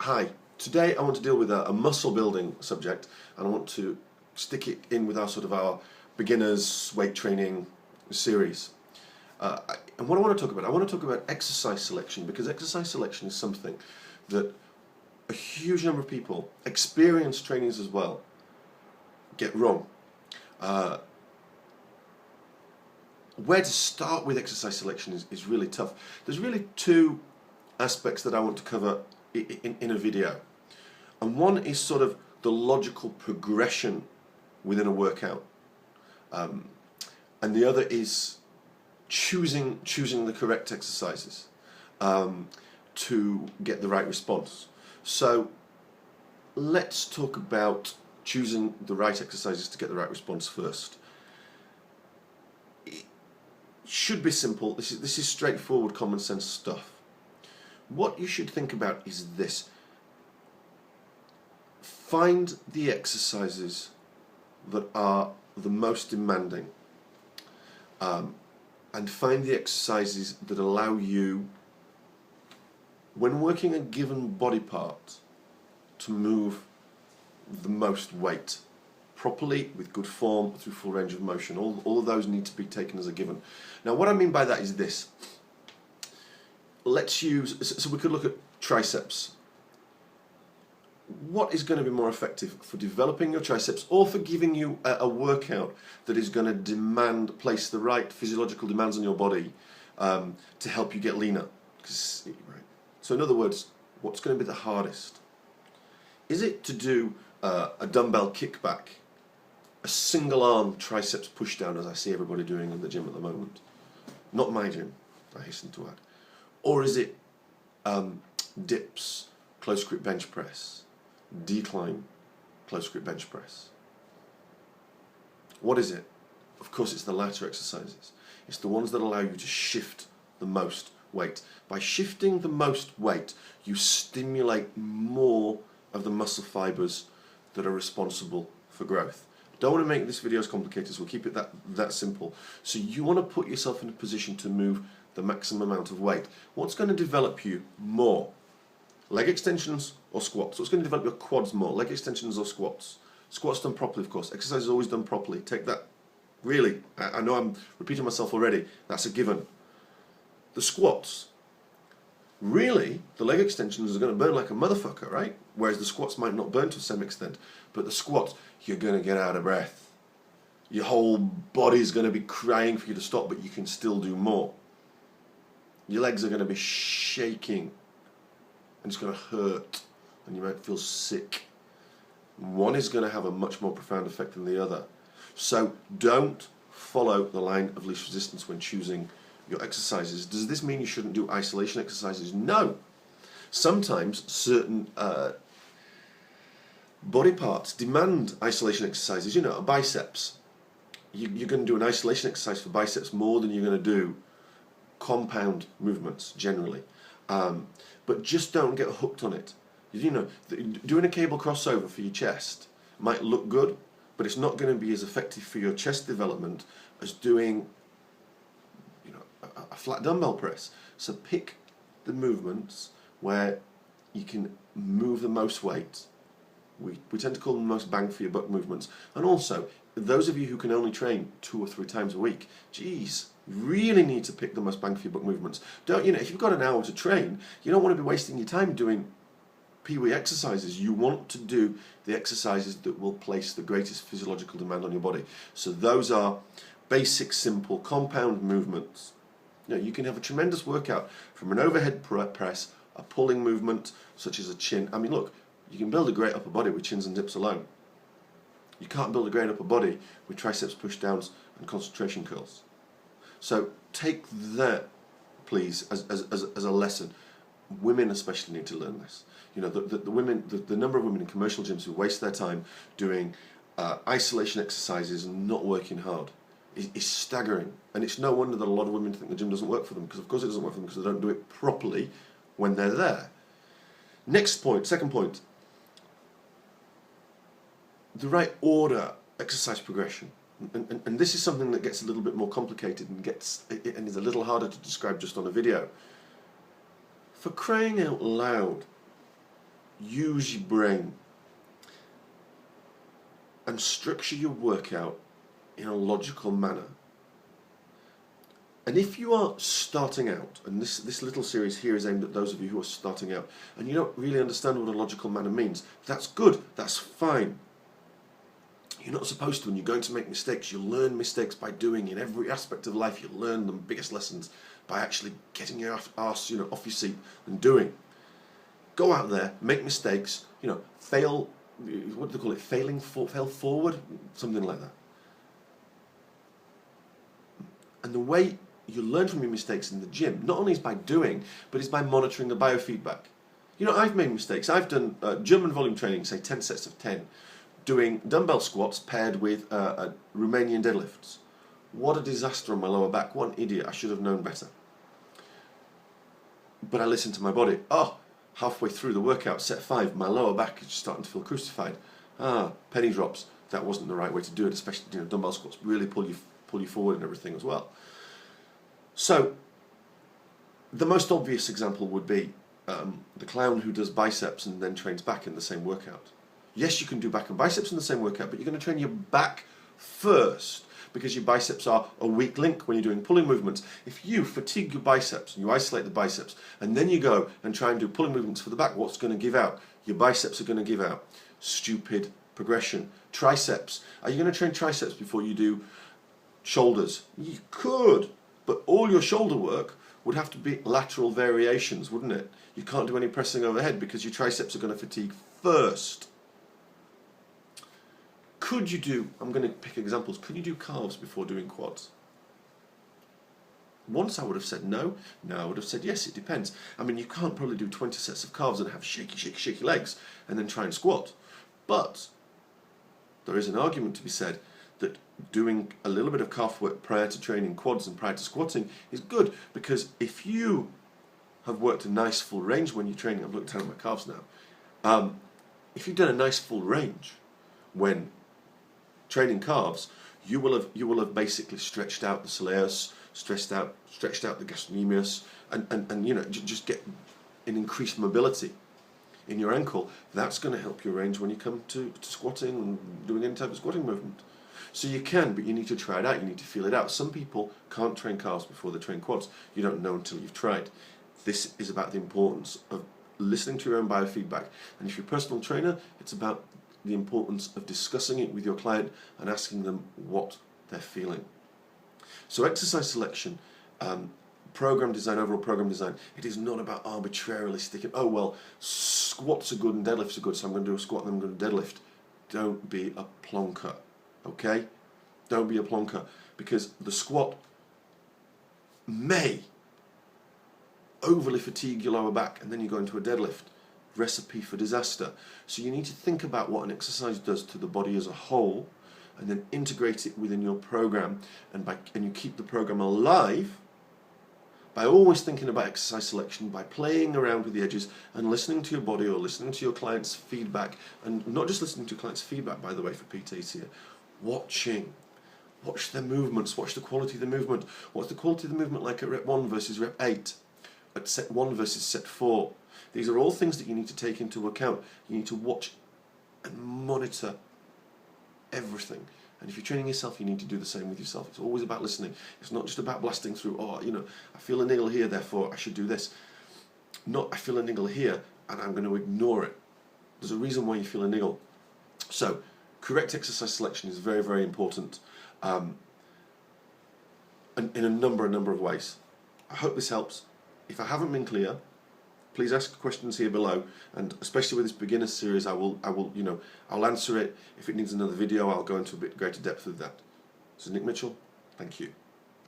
Hi, today I want to deal with a muscle building subject, and I want to stick it in with our beginners weight training series. And what I want to talk about exercise selection, because exercise selection is something that a huge number of people, experienced trainers as well, get wrong. Where to start with exercise selection is really tough. There's really two aspects that I want to cover in a video. And one is sort of the logical progression within a workout. And the other is choosing the correct exercises to get the right response. So let's talk about choosing the right exercises to get the right response first. It should be simple. This is straightforward, common sense stuff. What you should think about is this. Find the exercises that are the most demanding, and find the exercises that allow you, when working a given body part, to move the most weight properly, with good form, through full range of motion. All of those need to be taken as a given. Now, what I mean by that is this. Let's use, so we could look at triceps. What is going to be more effective for developing your triceps, or for giving you a workout that is going to place the right physiological demands on your body to help you get leaner? Right. So in other words, what's going to be the hardest? Is it to do a dumbbell kickback, a single arm triceps push down, as I see everybody doing in the gym at the moment? Not my gym, I hasten to add. Or is it dips, close grip bench press, decline, close grip bench press? What is it? Of course, it's the latter exercises. It's the ones that allow you to shift the most weight. By shifting the most weight, you stimulate more of the muscle fibers that are responsible for growth. Don't want to make this video as complicated, so we'll keep it that simple. So you want to put yourself in a position to move the maximum amount of weight. What's going to develop you more? Leg extensions or squats? What's going to develop your quads more? Leg extensions or squats? Squats done properly, of course. Exercise is always done properly. Take that. Really, I know I'm repeating myself already. That's a given. The squats. Really, the leg extensions are going to burn like a motherfucker, right? Whereas the squats might not burn to some extent. But the squats, you're going to get out of breath. Your whole body's going to be crying for you to stop, but you can still do more. Your legs are going to be shaking, and it's going to hurt, and you might feel sick. One is going to have a much more profound effect than the other. So don't follow the line of least resistance when choosing your exercises. Does this mean you shouldn't do isolation exercises? No. Sometimes certain body parts demand isolation exercises. You know, a biceps. You're going to do an isolation exercise for biceps more than you're going to do compound movements generally, but just don't get hooked on it. You know, doing a cable crossover for your chest might look good, but it's not going to be as effective for your chest development as doing, you know, a flat dumbbell press. So pick the movements where you can move the most weight. We tend to call them the most bang for your buck movements. And also, those of you who can only train 2 or 3 times a week, geez, you really need to pick the most bang for your buck movements. Don't, you know, if you've got an hour to train, you don't want to be wasting your time doing pee-wee exercises. You want to do the exercises that will place the greatest physiological demand on your body. So those are basic, simple, compound movements. You know, you can have a tremendous workout from an overhead press, a pulling movement, such as a chin. I mean, look, you can build a great upper body with chins and dips alone. You can't build a great upper body with triceps pushdowns and concentration curls. So take that, please, as a lesson. Women especially need to learn this. You know, the number of women in commercial gyms who waste their time doing isolation exercises and not working hard is staggering. And it's no wonder that a lot of women think the gym doesn't work for them, because of course it doesn't work for them, because they don't do it properly when they're there. Next point, second point. The right order, exercise progression. And this is something that gets a little bit more complicated and is a little harder to describe just on a video. For crying out loud, use your brain and structure your workout in a logical manner. And if you are starting out, and this little series here is aimed at those of you who are starting out, and you don't really understand what a logical manner means, that's good, that's fine. You're not supposed to, and you're going to make mistakes. You learn mistakes by doing. In every aspect of life, you learn the biggest lessons by actually getting your arse, off your seat and doing. Go out there, make mistakes, fail, what do they call it, fail forward, something like that. And the way you learn from your mistakes in the gym, not only is by doing, but is by monitoring the biofeedback. I've made mistakes. I've done German volume training, say 10 sets of 10, doing dumbbell squats paired with Romanian deadlifts. What a disaster on my lower back. What an idiot. I should have known better. But I listened to my body. Halfway through the workout, set 5, my lower back is starting to feel crucified. Penny drops. That wasn't the right way to do it, especially dumbbell squats really pull you forward and everything as well. So, the most obvious example would be the clown who does biceps and then trains back in the same workout. Yes, you can do back and biceps in the same workout, but you're going to train your back first because your biceps are a weak link when you're doing pulling movements. If you fatigue your biceps and you isolate the biceps and then you go and try and do pulling movements for the back, what's going to give out? Your biceps are going to give out. Stupid progression. Triceps. Are you going to train triceps before you do shoulders? You could, but all your shoulder work would have to be lateral variations, wouldn't it? You can't do any pressing overhead because your triceps are going to fatigue first. Could you do, I'm going to pick examples, could you do calves before doing quads? Once I would have said no, now I would have said yes, it depends. You can't probably do 20 sets of calves and have shaky legs and then try and squat. But there is an argument to be said that doing a little bit of calf work prior to training quads and prior to squatting is good, because if you have worked a nice full range when you're training, I'm looking down at my calves now, if you've done a nice full range when training calves, you will have basically stretched out the soleus, stretched out the gastrocnemius, and just get an increased mobility in your ankle. That's going to help your range when you come to squatting and doing any type of squatting movement. So you can, but you need to try it out. You need to feel it out. Some people can't train calves before they train quads. You don't know until you've tried. This is about the importance of listening to your own biofeedback. And if you're a personal trainer, it's about the importance of discussing it with your client and asking them what they're feeling. So exercise selection, program design, overall program design, it is not about arbitrarily sticking, squats are good and deadlifts are good, so I'm going to do a squat and I'm going to deadlift. Don't be a plonker, okay? Don't be a plonker, because the squat may overly fatigue your lower back and then you go into a deadlift. Recipe for disaster. So you need to think about what an exercise does to the body as a whole and then integrate it within your program, and you keep the program alive by always thinking about exercise selection, by playing around with the edges and listening to your body or listening to your client's feedback, and not just listening to your client's feedback, by the way, for PTs here, watch their movements, watch the quality of the movement. What's the quality of the movement like at rep 1 versus rep 8, at set 1 versus set 4? These are all things that you need to take into account. You need to watch and monitor everything. And if you're training yourself, you need to do the same with yourself. It's always about listening. It's not just about blasting through, I feel a niggle here, therefore I should do this. Not, I feel a niggle here, and I'm going to ignore it. There's a reason why you feel a niggle. So, correct exercise selection is very, very important, and in a number of ways. I hope this helps. If I haven't been clear, please ask questions here below, and especially with this beginner series, I'll answer it. If it needs another video, I'll go into a bit greater depth with that. So Nick Mitchell, thank you.